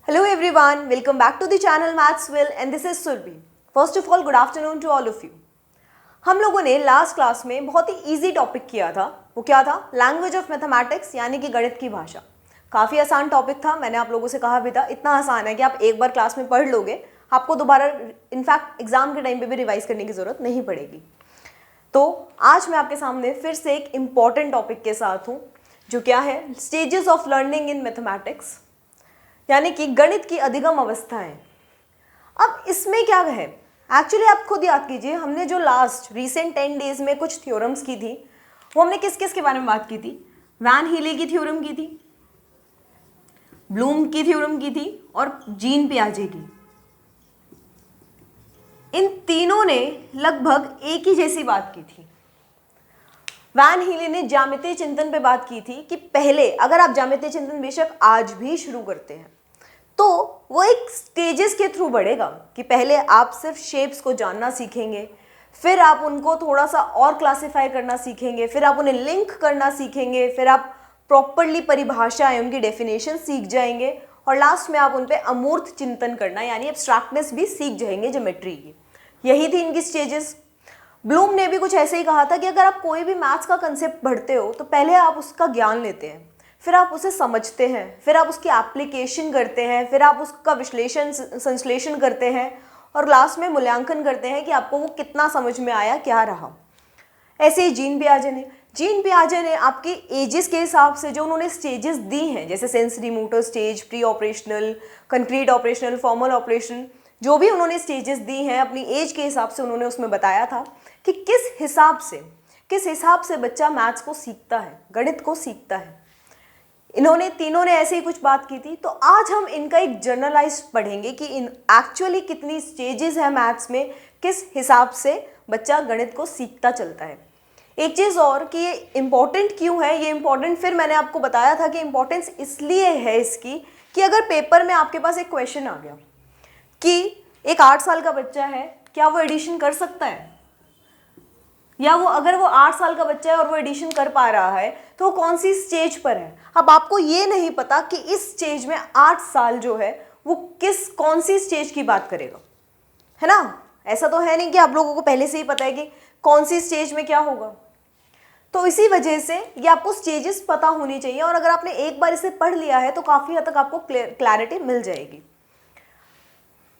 Hello everyone, welcome back to the channel Mathsville and this is Surbhi. First of all, good afternoon to all of you. हम लोगों ने last class में बहुत ही easy topic किया था. वो क्या था? लैंग्वेज ऑफ मैथमेटिक्स यानी कि गणित की भाषा. काफ़ी आसान टॉपिक था. मैंने आप लोगों से कहा भी था इतना आसान है कि आप एक बार क्लास में पढ़ लोगे, आपको दोबारा इनफैक्ट एग्जाम के टाइम पे भी रिवाइज करने की ज़रूरत नहीं पड़ेगी. तो आज मैं आपके सामने फिर से एक इम्पॉर्टेंट टॉपिक के साथ हूँ, जो क्या है? Stages of learning in mathematics, यानी कि गणित की अधिगम अवस्थाएं. अब इसमें क्या है? एक्चुअली आप खुद याद कीजिए, हमने जो लास्ट रिसेंट 10 डेज में कुछ थ्योरम्स की थी, वो हमने किस किस के बारे में बात की थी? वैन हीले की थ्योरम की थी, ब्लूम की थ्योरम की थी और जीन पियाजे की. इन तीनों ने लगभग एक ही जैसी बात की थी. वैन हीले ने ज्यामितीय चिंतन पे बात की थी कि पहले अगर आप ज्यामितीय चिंतन बेशक आज भी शुरू करते हैं तो वो एक स्टेजेस के थ्रू बढ़ेगा कि पहले आप सिर्फ शेप्स को जानना सीखेंगे, फिर आप उनको थोड़ा सा और क्लासिफाई करना सीखेंगे, फिर आप उन्हें लिंक करना सीखेंगे, फिर आप प्रॉपरली परिभाषाएं उनकी डेफिनेशन सीख जाएंगे और लास्ट में आप उन पे अमूर्त चिंतन करना यानी एब्स्ट्रैक्टनेस भी सीख जाएंगे ज्योमेट्री की. यही थी इनकी स्टेजेस. ब्लूम ने भी कुछ ऐसे ही कहा था कि अगर आप कोई भी मैथ्स का कंसेप्ट पढ़ते हो तो पहले आप उसका ज्ञान लेते हैं, फिर आप उसे समझते हैं, फिर आप उसकी एप्लीकेशन करते हैं, फिर आप उसका विश्लेषण संश्लेषण करते हैं और लास्ट में मूल्यांकन करते हैं कि आपको वो कितना समझ में आया, क्या रहा. ऐसे ही जीन पियाजे ने आपके एजेस के हिसाब से जो उन्होंने स्टेजेस दी हैं, जैसे sensory motor stage, pre operational, concrete operational, formal operation, जो भी उन्होंने स्टेजेस दी हैं अपनी एज के हिसाब से उन्होंने उसमें बताया था कि किस हिसाब से बच्चा मैथ्स को सीखता है, गणित को सीखता है. इन्होंने तीनों ने ऐसे ही कुछ बात की थी. तो आज हम इनका एक जर्नलाइज पढ़ेंगे कि इन एक्चुअली कितनी स्टेजेस है मैथ्स में, किस हिसाब से बच्चा गणित को सीखता चलता है. एक चीज़ और कि ये इम्पॉर्टेंट क्यों है, ये इम्पॉर्टेंट फिर मैंने आपको बताया था कि इम्पॉर्टेंस इसलिए है इसकी कि अगर पेपर में आपके पास एक क्वेश्चन आ गया कि एक 8 साल का बच्चा है, क्या वो एडिशन कर सकता है, या वो अगर वो 8 साल का बच्चा है और वो एडिशन कर पा रहा है तो वो कौन सी स्टेज पर है. अब आपको ये नहीं पता कि इस स्टेज में 8 साल जो है वो कौन सी स्टेज की बात करेगा, है ना. ऐसा तो है नहीं कि आप लोगों को पहले से ही पता है कि कौन सी स्टेज में क्या होगा. तो इसी वजह से ये आपको स्टेजेस पता होनी चाहिए और अगर आपने एक बार इसे पढ़ लिया है तो काफ़ी हद तक आपको क्लैरिटी मिल जाएगी.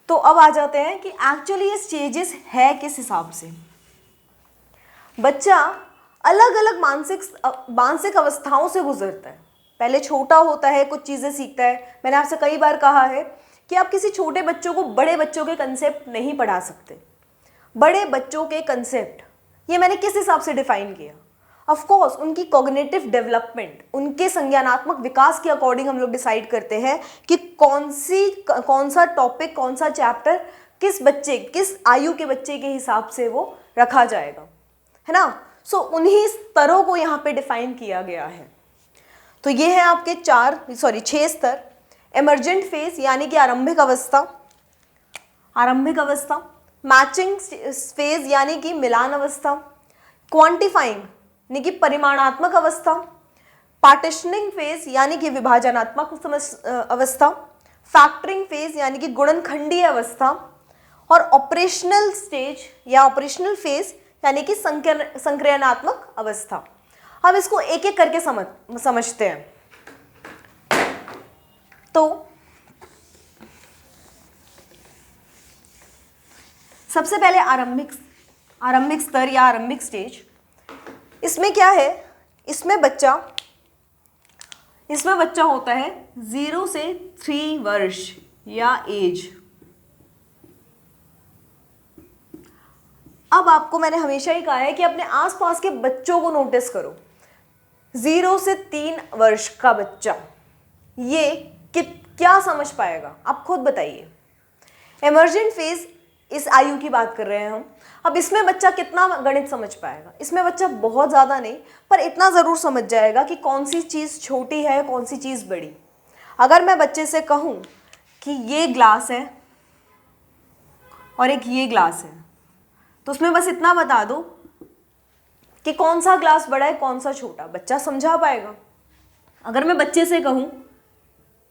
तो अब आ जाते हैं कि एक्चुअली ये स्टेजेस है किस हिसाब से. बच्चा अलग अलग मानसिक अवस्थाओं से गुजरता है. पहले छोटा होता है, कुछ चीज़ें सीखता है. मैंने आपसे कई बार कहा है कि आप किसी छोटे बच्चों को बड़े बच्चों के कंसेप्ट नहीं पढ़ा सकते. बड़े बच्चों के कंसेप्ट ये मैंने किस हिसाब से डिफाइन किया? ऑफ कोर्स उनकी कॉग्निटिव डेवलपमेंट, उनके संज्ञानात्मक विकास के अकॉर्डिंग हम लोग डिसाइड करते हैं कि कौन सा टॉपिक, कौन सा चैप्टर किस आयु के बच्चे के हिसाब से वो रखा जाएगा, है ना. सो उन्हीं स्तरों को यहाँ पे डिफाइन किया गया है. तो ये है आपके 6 स्तर. एमर्जेंट फेज यानी कि आरंभिक अवस्था, मैचिंग फेज यानी कि मिलान अवस्था, क्वांटिफाइंग यानी कि परिमाणात्मक अवस्था, पार्टीशनिंग फेज यानी कि विभाजनात्मक अवस्था, फैक्टरिंग फेज यानी कि गुणनखंडीय अवस्था और ऑपरेशनल स्टेज या ऑपरेशनल फेज यानी कि संक्रयणात्मक अवस्था. अब इसको एक एक करके समझते हैं. तो सबसे पहले आरंभिक स्तर या आरंभिक स्टेज. इसमें क्या है? इसमें बच्चा होता है 0 से 3 वर्ष या एज. अब आपको मैंने हमेशा ही कहा है कि अपने आसपास के बच्चों को नोटिस करो. 0 से 3 वर्ष का बच्चा ये क्या समझ पाएगा, आप खुद बताइए. एमर्जेंट फेज इस आयु की बात कर रहे हैं हम. अब इसमें बच्चा कितना गणित समझ पाएगा? इसमें बच्चा बहुत ज़्यादा नहीं, पर इतना ज़रूर समझ जाएगा कि कौन सी चीज़ छोटी है, कौन सी चीज़ बड़ी. अगर मैं बच्चे से कहूँ कि ये ग्लास है और एक ये ग्लास है, तो उसमें बस इतना बता दो कि कौन सा ग्लास बड़ा है, कौन सा छोटा, बच्चा समझा पाएगा. अगर मैं बच्चे से कहूँ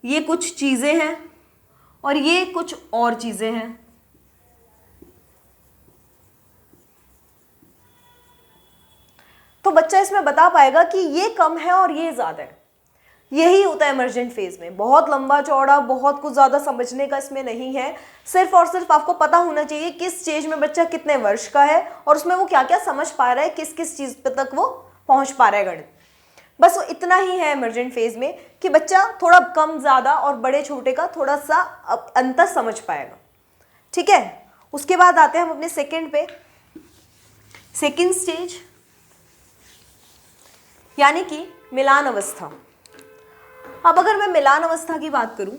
ये कुछ चीज़ें हैं और ये कुछ और चीजें हैं। तो बच्चा इसमें बता पाएगा कि ये कम है और ये ज्यादा है। यही होता है इमर्जेंट फेज में। बहुत लंबा चौड़ा, बहुत कुछ ज्यादा समझने का इसमें नहीं है। सिर्फ और सिर्फ आपको पता होना चाहिए किस स्टेज में बच्चा कितने वर्ष का है और उसमें वो क्या क्या समझ पा रहा है, किस किस चीज पे तक वो पहुंच पा रहा है गणित। बस वो इतना ही है इमर्जेंट फेज में कि बच्चा थोड़ा कम ज्यादा और बड़े छोटे का थोड़ा सा अंतर समझ पाएगा। ठीक है, उसके बाद आते हैं हम अपने सेकंड पे। सेकंड स्टेज यानी कि मिलान अवस्था। अब अगर मैं मिलान अवस्था की बात करूं,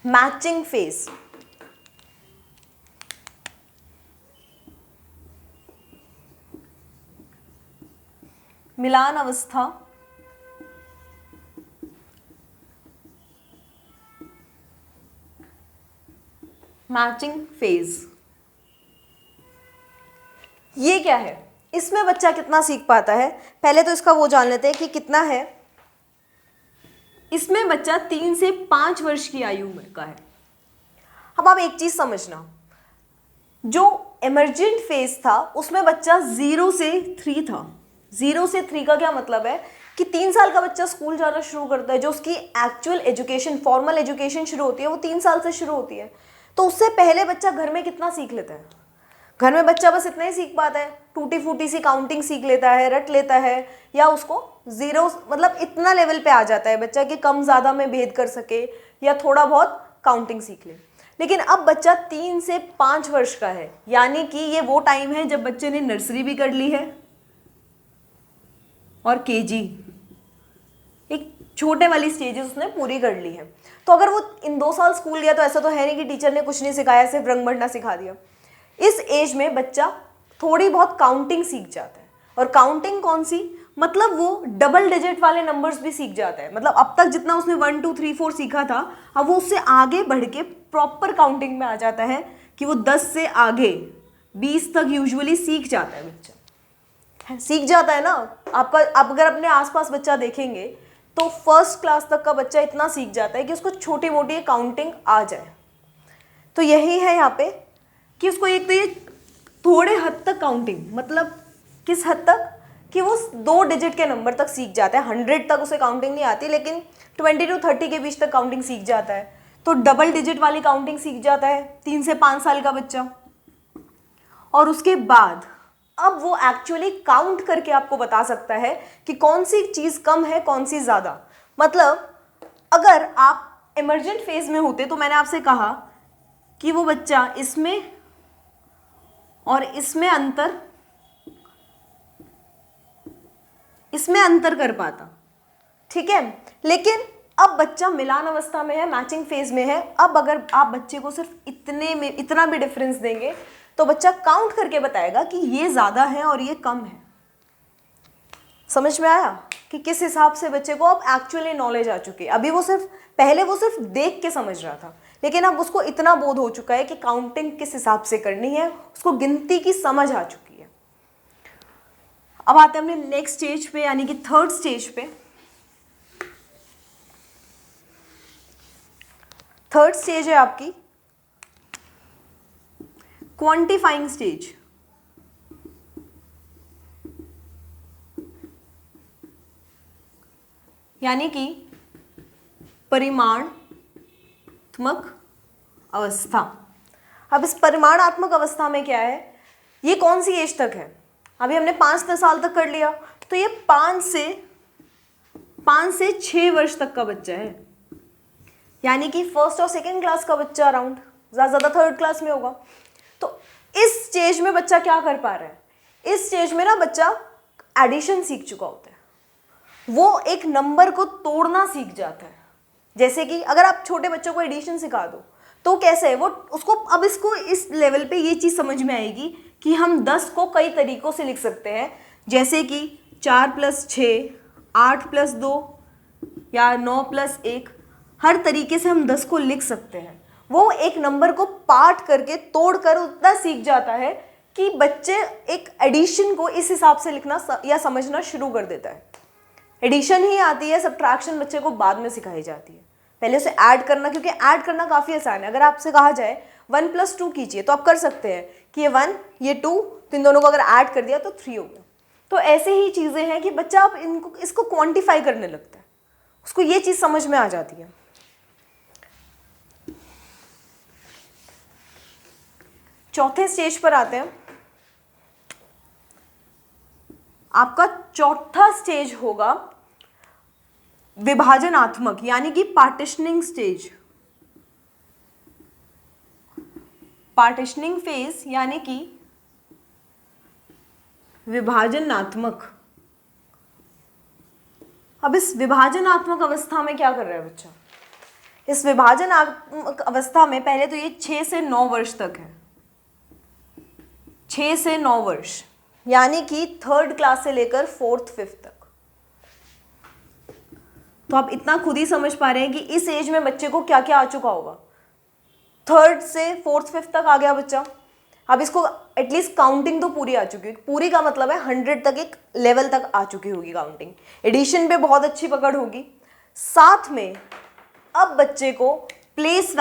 मैचिंग फेज, मिलान अवस्था मैचिंग फेज, ये क्या है? इसमें बच्चा कितना सीख पाता है? पहले तो इसका वो जान लेते हैं कि कितना है। इसमें बच्चा 3 से 5 वर्ष की आयु में का है। अब आप एक चीज समझना, जो इमर्जेंट फेज था उसमें बच्चा 0 से 3 था। 0 से 3 का क्या मतलब है कि 3 साल का बच्चा स्कूल जाना शुरू करता है। जो उसकी एक्चुअल एजुकेशन, फॉर्मल एजुकेशन शुरू होती है वो 3 साल से शुरू होती है। तो उससे पहले बच्चा घर में कितना सीख लेता है? घर में बच्चा बस इतना ही सीख पाता है, टूटी फूटी सी काउंटिंग सीख लेता है, रट लेता है, या उसको जीरो मतलब इतना लेवल पे आ जाता है बच्चा कि कम ज़्यादा में भेद कर सके या थोड़ा बहुत काउंटिंग सीख ले। लेकिन अब बच्चा 3 से 5 वर्ष का है, यानी कि ये वो टाइम है जब बच्चे ने नर्सरी भी कर ली है और केजी, एक छोटे वाली स्टेजेस उसने पूरी कर ली है। तो अगर वो इन 2 साल स्कूल गया तो ऐसा तो है नहीं कि टीचर ने कुछ नहीं सिखाया, सिर्फ रंग भरना सिखा दिया। इस एज में बच्चा थोड़ी बहुत काउंटिंग सीख जाता है। और काउंटिंग कौन सी? मतलब वो डबल डिजिट वाले नंबर्स भी सीख जाता है। मतलब अब तक जितना उसने 1 2 3 4 सीखा था, अब वो उससे आगे बढ़ के प्रॉपर काउंटिंग में आ जाता है कि वो 10 से आगे 20 तक यूजुअली सीख जाता है बच्चा। सीख जाता है ना। आप अगर अपने आसपास बच्चा देखेंगे तो फर्स्ट क्लास तक का बच्चा इतना सीख जाता है कि उसको छोटी मोटी काउंटिंग आ जाए। तो यही है यहाँ पे कि उसको एक तो ये थोड़े हद तक काउंटिंग, मतलब किस हद तक कि वो 2 डिजिट के नंबर तक सीख जाता है। 100 तक उसे काउंटिंग नहीं आती, लेकिन 20 to 30 के बीच तक काउंटिंग सीख जाता है। तो डबल डिजिट वाली काउंटिंग सीख जाता है 3 से 5 साल का बच्चा। और उसके बाद अब वो एक्चुअली काउंट करके आपको बता सकता है कि कौन सी चीज कम है, कौन सी ज्यादा। मतलब अगर आप इमर्जेंट फेज में होते तो मैंने आपसे कहा कि वो बच्चा इसमें और इसमें अंतर कर पाता, ठीक है। लेकिन अब बच्चा मिलान अवस्था में है, मैचिंग फेज में है। अब अगर आप बच्चे को सिर्फ इतने में इतना भी डिफरेंस देंगे तो बच्चा काउंट करके बताएगा कि ये ज्यादा है और ये कम है। समझ में आया कि किस हिसाब से बच्चे को अब एक्चुअली नॉलेज आ चुकी है। अभी वो पहले वो सिर्फ देख के समझ रहा था, लेकिन अब उसको इतना बोध हो चुका है कि काउंटिंग किस हिसाब से करनी है, उसको गिनती की समझ आ चुकी है। अब आते हैं अपने नेक्स्ट स्टेज पे, यानी कि थर्ड स्टेज पे। थर्ड स्टेज है आपकी क्वांटिफाइंग स्टेज। यानी कि परिमाणात्मक अवस्था। अब इस परिमाणात्मक अवस्था में क्या है, ये कौन सी एज तक है? अभी हमने 5 साल तक कर लिया, तो ये 5 से 6 वर्ष तक का बच्चा है। यानी कि फर्स्ट और सेकंड क्लास का बच्चा अराउंड, ज़्यादा थर्ड क्लास में होगा। तो इस स्टेज में बच्चा क्या कर पा रहा है? इस स्टेज में ना बच्चा एडिशन सीख चुका होता है। वो एक नंबर को तोड़ना सीख जाता है। जैसे कि अगर आप छोटे बच्चों को एडिशन सिखा दो तो कैसे है वो, उसको अब इसको इस लेवल पे ये चीज़ समझ में आएगी कि हम 10 को कई तरीकों से लिख सकते हैं। जैसे कि 4 + 6, 8 + 2 या 9 + 1, हर तरीके से हम 10 को लिख सकते हैं। वो एक नंबर को पार्ट करके तोड़कर उतना सीख जाता है कि बच्चे एक एडिशन को इस हिसाब से लिखना या समझना शुरू कर देता है। एडिशन ही आती है, सब्ट्रैक्शन बच्चे को बाद में सिखाई जाती है। पहले उसे ऐड करना, क्योंकि ऐड करना काफ़ी आसान है। अगर आपसे कहा जाए 1 + 2 कीजिए तो आप कर सकते हैं कि ये 1 ये 2, तो इन दोनों को अगर ऐड कर दिया तो 3 हो गया। तो ऐसे ही चीज़ें हैं कि बच्चा अब इसको क्वांटिफाई करने लगता है, उसको ये चीज़ समझ में आ जाती है। चौथे स्टेज पर आते हैं। आपका चौथा स्टेज होगा विभाजनात्मक, यानी कि पार्टिशनिंग स्टेज। पार्टिशनिंग फेज यानी कि विभाजनात्मक। अब इस विभाजनात्मक अवस्था में क्या कर रहा है बच्चा? इस विभाजनात्मक अवस्था में पहले तो ये 6 से 9 वर्ष तक है, 6 से 9 वर्ष, यानी कि 3rd क्लास से लेकर 4th 5th तक। तो आप इतना खुद ही समझ पा रहे हैं कि इस एज में बच्चे को क्या क्या आ चुका होगा। 3rd से 4th 5th तक आ गया बच्चा, अब इसको एटलीस्ट काउंटिंग तो पूरी आ चुकी है। पूरी का मतलब है 100 तक, एक लेवल तक आ चुकी होगी काउंटिंग। एडिशन पे बहुत अच्छी पकड़ होगी। साथ में अब बच्चे को प्लेस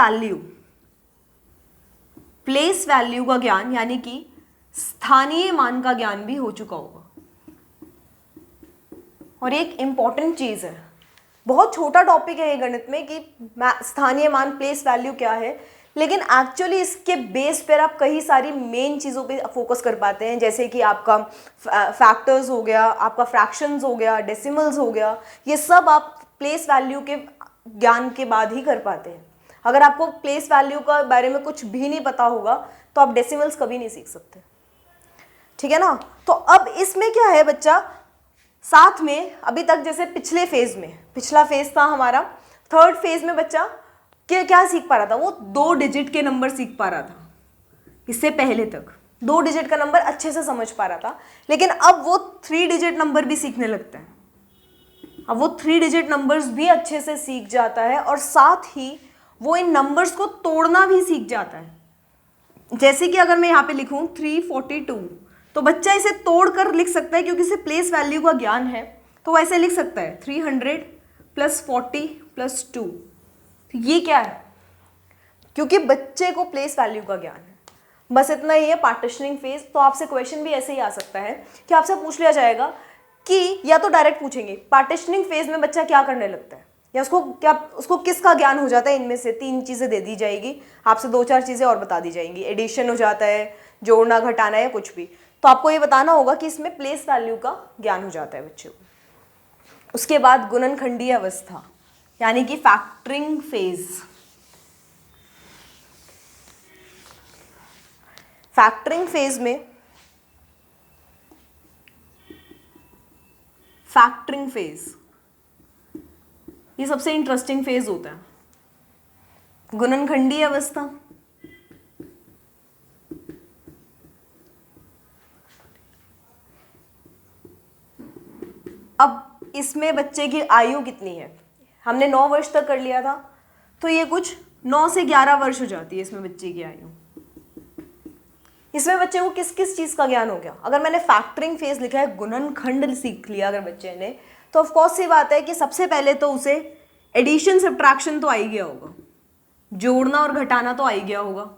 वैल्यू का ज्ञान, यानी कि स्थानीय मान का ज्ञान भी हो चुका होगा। और एक इंपॉर्टेंट चीज है, बहुत छोटा टॉपिक है ये गणित में कि स्थानीय मान प्लेस वैल्यू क्या है, लेकिन एक्चुअली इसके बेस पर आप कई सारी मेन चीज़ों पे फोकस कर पाते हैं, जैसे कि आपका फैक्टर्स हो गया, आपका फ्रैक्शंस हो गया, डेसिमल्स हो गया। ये सब आप प्लेस वैल्यू के ज्ञान के बाद ही कर पाते हैं। अगर आपको प्लेस वैल्यू का बारे में कुछ भी नहीं पता होगा तो आप डेसिमल्स कभी नहीं सीख सकते, ठीक है ना। तो अब इसमें क्या है बच्चा, साथ में अभी तक जैसे पिछले फेज में, पिछला फेज था हमारा 3rd फेज में बच्चा क्या सीख पा रहा था, वो 2 डिजिट के नंबर सीख पा रहा था। इससे पहले तक 2 डिजिट का नंबर अच्छे से समझ पा रहा था, लेकिन अब वो 3 डिजिट नंबर भी सीखने लगता है। अब वो 3 डिजिट नंबर्स भी अच्छे से सीख जाता है, और साथ ही वो इन नंबर्स को तोड़ना भी सीख जाता है। जैसे कि अगर मैं यहाँ पे लिखूँ 342, तो बच्चा इसे तोड़ कर लिख सकता है, क्योंकि इसे प्लेस वैल्यू का ज्ञान है। तो वो ऐसे लिख सकता है 300 + 40 + 2। ये क्या है? क्योंकि बच्चे को प्लेस वैल्यू का ज्ञान है। बस इतना ही है पार्टिशनिंग फेज। तो आपसे क्वेश्चन भी ऐसे ही आ सकता है कि आपसे पूछ लिया जाएगा कि, या तो डायरेक्ट पूछेंगे पार्टिशनिंग फेज में बच्चा क्या करने लगता है, या उसको किसका ज्ञान हो जाता है। इनमें से 3 चीज़ें दे दी जाएगी, आपसे 2-4 चीज़ें और बता दी जाएंगी। एडिशन हो जाता है, जोड़ना घटाना या कुछ भी, तो आपको ये बताना होगा कि इसमें प्लेस वैल्यू का ज्ञान हो जाता है बच्चे को। उसके बाद गुणनखंडीय अवस्था, यानी कि फैक्टरिंग फेज। फैक्टरिंग फेज में फैक्टरिंग फेज ये सबसे इंटरेस्टिंग फेज होता है। गुणनखंडीय अवस्था, अब इसमें बच्चे की आयु कितनी है, हमने 9 वर्ष तक कर लिया था, तो ये कुछ 9 से 11 वर्ष हो जाती है इसमें बच्चे की आयु। इसमें बच्चे को किस किस चीज़ का ज्ञान हो गया। अगर मैंने फैक्टरिंग फेज लिखा है, गुणनखंड सीख लिया अगर बच्चे ने, तो ऑफ कोर्स ये बात है कि सबसे पहले तो उसे एडिशन सब्ट्रैक्शन तो आ ही गया होगा, जोड़ना और घटाना तो आ ही गया होगा,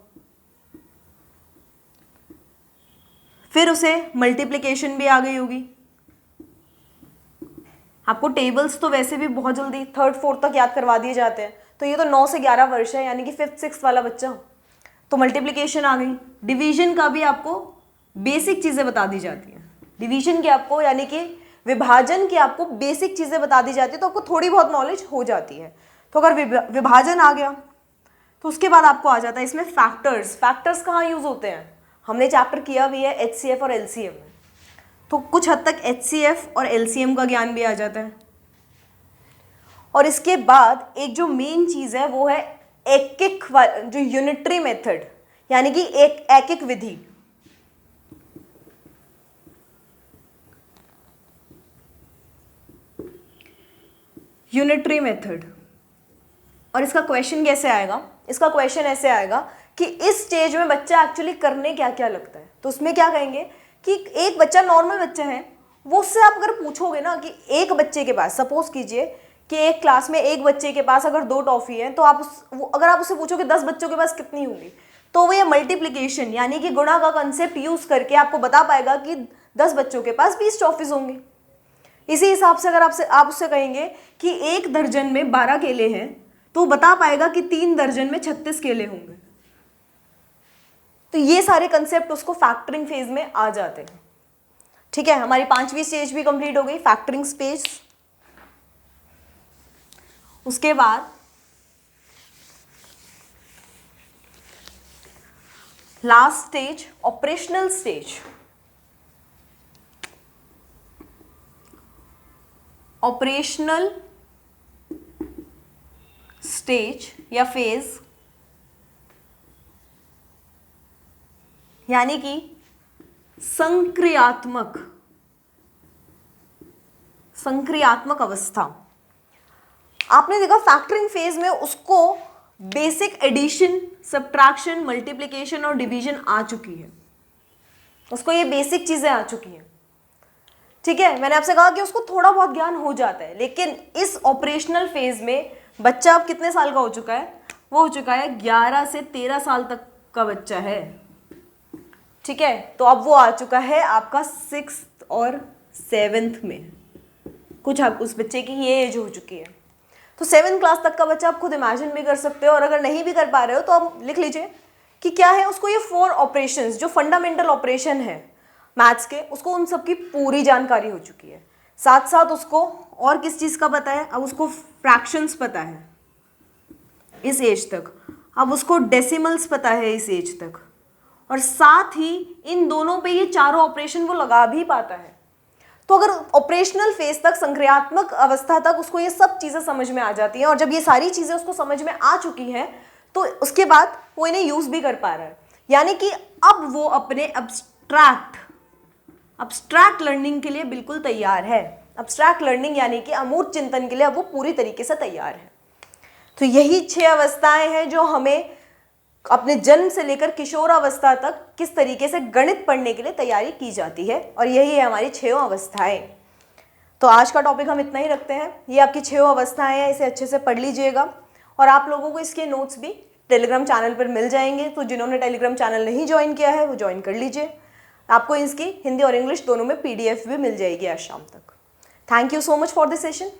फिर उसे मल्टीप्लिकेशन भी आ गई होगी। आपको टेबल्स तो वैसे भी बहुत जल्दी 3rd 4th तक याद करवा दिए जाते हैं, तो ये तो 9 से 11 वर्ष है, यानी कि 5th 6th वाला बच्चा, तो मल्टीप्लिकेशन आ गई। डिवीजन का भी आपको बेसिक चीज़ें बता दी जाती हैं, डिवीजन की आपको, यानी कि विभाजन की आपको बेसिक चीज़ें बता दी जाती है, तो आपको थोड़ी बहुत नॉलेज हो जाती है। तो अगर विभाजन आ गया तो उसके बाद आपको आ जाता है इसमें फैक्टर्स। फैक्टर्स कहाँ यूज़ होते हैं, हमने चैप्टर किया भी है HCF और LCM में, तो कुछ हद तक HCF और LCM का ज्ञान भी आ जाता है। और इसके बाद एक जो मेन चीज़ है वो है एक जो यूनिटरी मेथड, यानी कि एक विधि। यूनिटरी मेथड, और इसका क्वेश्चन कैसे आएगा, इसका क्वेश्चन ऐसे आएगा कि इस स्टेज में बच्चा एक्चुअली करने क्या क्या लगता है। तो उसमें क्या कहेंगे कि एक बच्चा नॉर्मल बच्चा है, वो उससे आप अगर पूछोगे ना कि एक बच्चे के पास, सपोज कीजिए कि एक क्लास में एक बच्चे के पास अगर 2 टॉफी है तो अगर आप उससे पूछो कि 10 बच्चों के पास कितनी होंगी, तो वो ये मल्टीप्लिकेशन यानी कि गुणा का कंसेप्ट यूज करके आपको बता पाएगा कि 10 बच्चों के पास 20 टॉफीज होंगी। इसी हिसाब से अगर आप उससे कहेंगे कि 1 दर्जन में 12 केले हैं, तो बता पाएगा कि 3 दर्जन में 36 केले होंगे। तो ये सारे कंसेप्ट उसको फैक्टरिंग फेज में आ जाते हैं। ठीक है, हमारी 5वीं स्टेज भी कंप्लीट हो गई, फैक्टरिंग स्टेज। उसके बाद last stage, operational stage. Operational stage या फेज यानी कि संक्रियात्मक अवस्था। आपने देखा फैक्टरिंग फेज में उसको बेसिक एडिशन, सब्ट्रैक्शन, मल्टीप्लिकेशन और डिवीजन आ चुकी है, उसको ये बेसिक चीजें आ चुकी हैं। ठीक है, मैंने आपसे कहा कि उसको थोड़ा बहुत ज्ञान हो जाता है, लेकिन इस ऑपरेशनल फेज में बच्चा अब कितने साल का हो चुका है? वो हो चुका है 11 से 13 साल तक का बच्चा है। ठीक है, तो अब वो आ चुका है आपका 6th और 7th में, कुछ आप उस बच्चे की ये एज हो चुकी है। तो 7th क्लास तक का बच्चा आप खुद इमेजिन भी कर सकते हो, और अगर नहीं भी कर पा रहे हो तो आप लिख लीजिए कि क्या है उसको ये 4 ऑपरेशंस जो फंडामेंटल ऑपरेशन है मैथ्स के, उसको उन सब की पूरी जानकारी हो चुकी है। साथ साथ उसको और किस चीज़ का पता है? अब उसको फ्रैक्शंस पता है इस एज तक, अब उसको डेसिमल्स पता है इस एज तक, और साथ ही इन दोनों पे ये चारों ऑपरेशन वो लगा भी पाता है। तो अगर ऑपरेशनल फेज तक, संक्रियात्मक अवस्था तक उसको ये सब चीज़ें समझ में आ जाती हैं, और जब ये सारी चीज़ें उसको समझ में आ चुकी हैं तो उसके बाद वो इन्हें यूज़ भी कर पा रहा है। यानी कि अब वो अपने अब्स्ट्रैक्ट लर्निंग के लिए बिल्कुल तैयार है। अब्स्ट्रैक्ट लर्निंग यानी कि अमूर्त चिंतन के लिए अब वो पूरी तरीके से तैयार है। तो यही 6 अवस्थाएं हैं जो हमें अपने जन्म से लेकर किशोरावस्था तक किस तरीके से गणित पढ़ने के लिए तैयारी की जाती है, और यही है हमारी 6 अवस्थाएं। तो आज का टॉपिक हम इतना ही रखते हैं। ये आपकी 6 अवस्थाएं हैं, इसे अच्छे से पढ़ लीजिएगा, और आप लोगों को इसके नोट्स भी टेलीग्राम चैनल पर मिल जाएंगे। तो जिन्होंने टेलीग्राम चैनल नहीं ज्वाइन किया है वो ज्वाइन कर लीजिए। आपको इसकी हिंदी और इंग्लिश दोनों में PDF भी मिल जाएगी आज शाम तक। Thank you so much for this session.